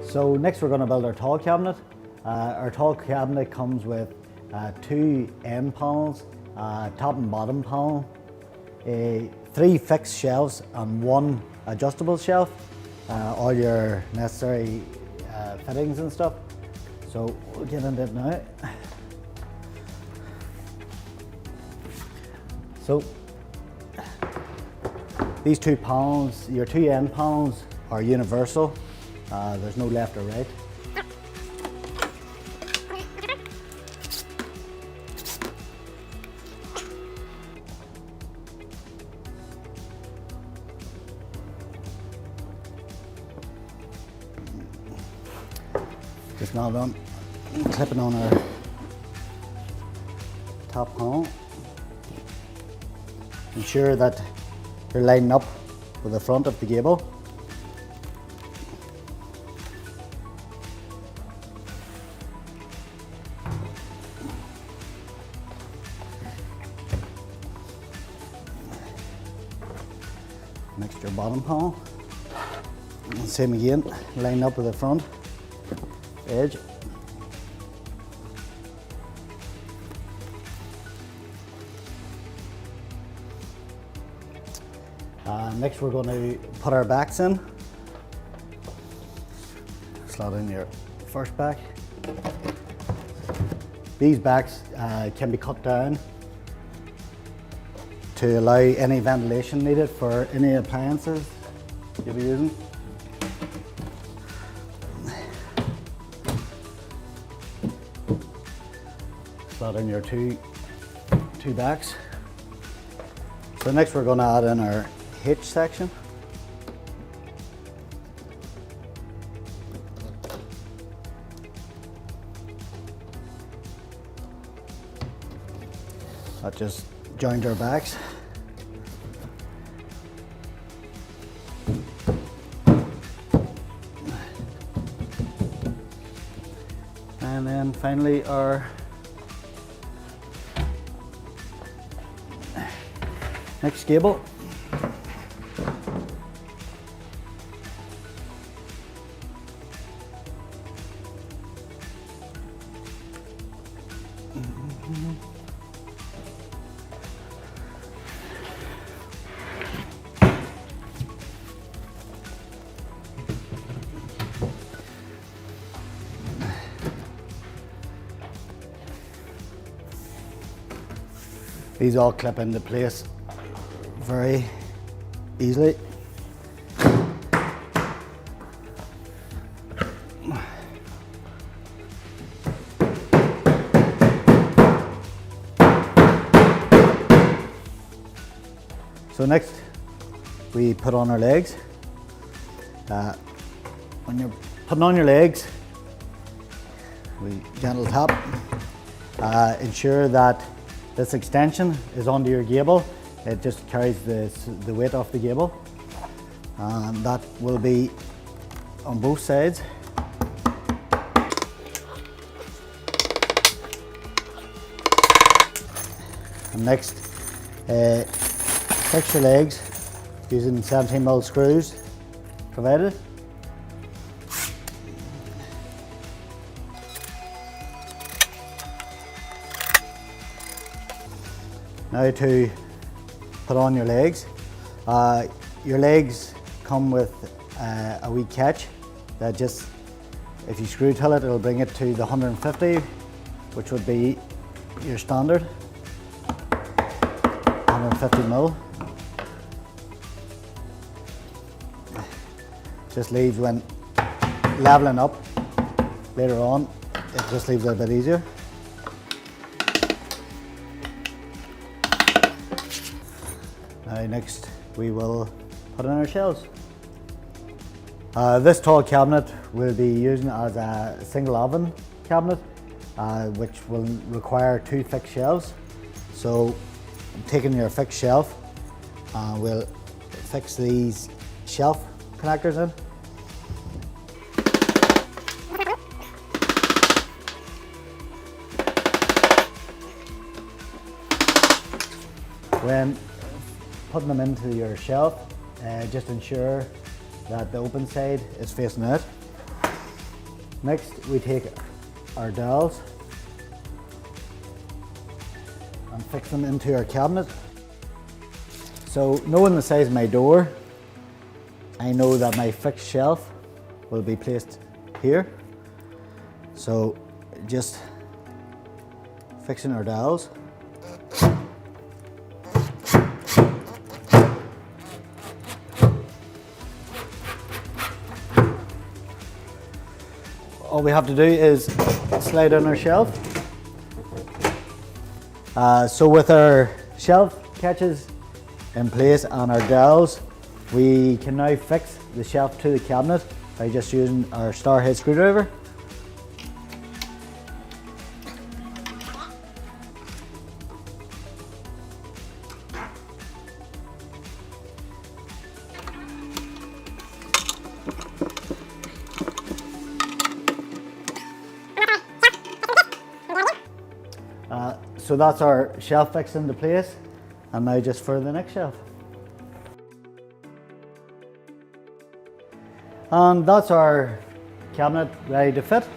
So next we're going to build our tall cabinet. Our tall cabinet comes with two end panels, top and bottom panel, three fixed shelves and one adjustable shelf, all your necessary fittings and stuff. So we'll get into it now. So these two panels, your two end panels, are universal. There's no left or right. Just now done clipping on our top panel. Ensure that you're lining up with the front of the gable. Next, your bottom panel. And same again, line up with the front edge. Next we're going to put our backs in. Slot in your first back. These backs can be cut down to allow any ventilation needed for any appliances you'll be using. Slot in your two backs. So next we're going to add in our hitch section. That just joins our backs. And then finally our next gable. These all clip into place very easily. So next we put on our legs. When you're putting on your legs, we gentle tap. Ensure that this extension is onto your gable. It just carries the weight off the gable. And that will be on both sides. And next, fix your legs using 17mm screws provided. Now to put on your legs. Your legs come with a wee catch that just, if you screw tilt it, it'll bring it to the 150, which would be your standard 150mm. Just leaves when leveling up later on, it just leaves it a bit easier. Now next we will put in our shelves. This tall cabinet will be using as a single oven cabinet, which will require two fixed shelves. So taking your fixed shelf, we'll fix these shelf connectors in. When putting them into your shelf, just ensure that the open side is facing out. Next we take our dowels and fix them into our cabinet. So knowing the size of my door, I know that my fixed shelf will be placed here. So just fixing our dowels. All we have to do is slide on our shelf. So with our shelf catches in place and our dowels, we can now fix the shelf to the cabinet by just using our star head screwdriver. So that's our shelf fixed into place, and now just for the next shelf. And that's our cabinet ready to fit.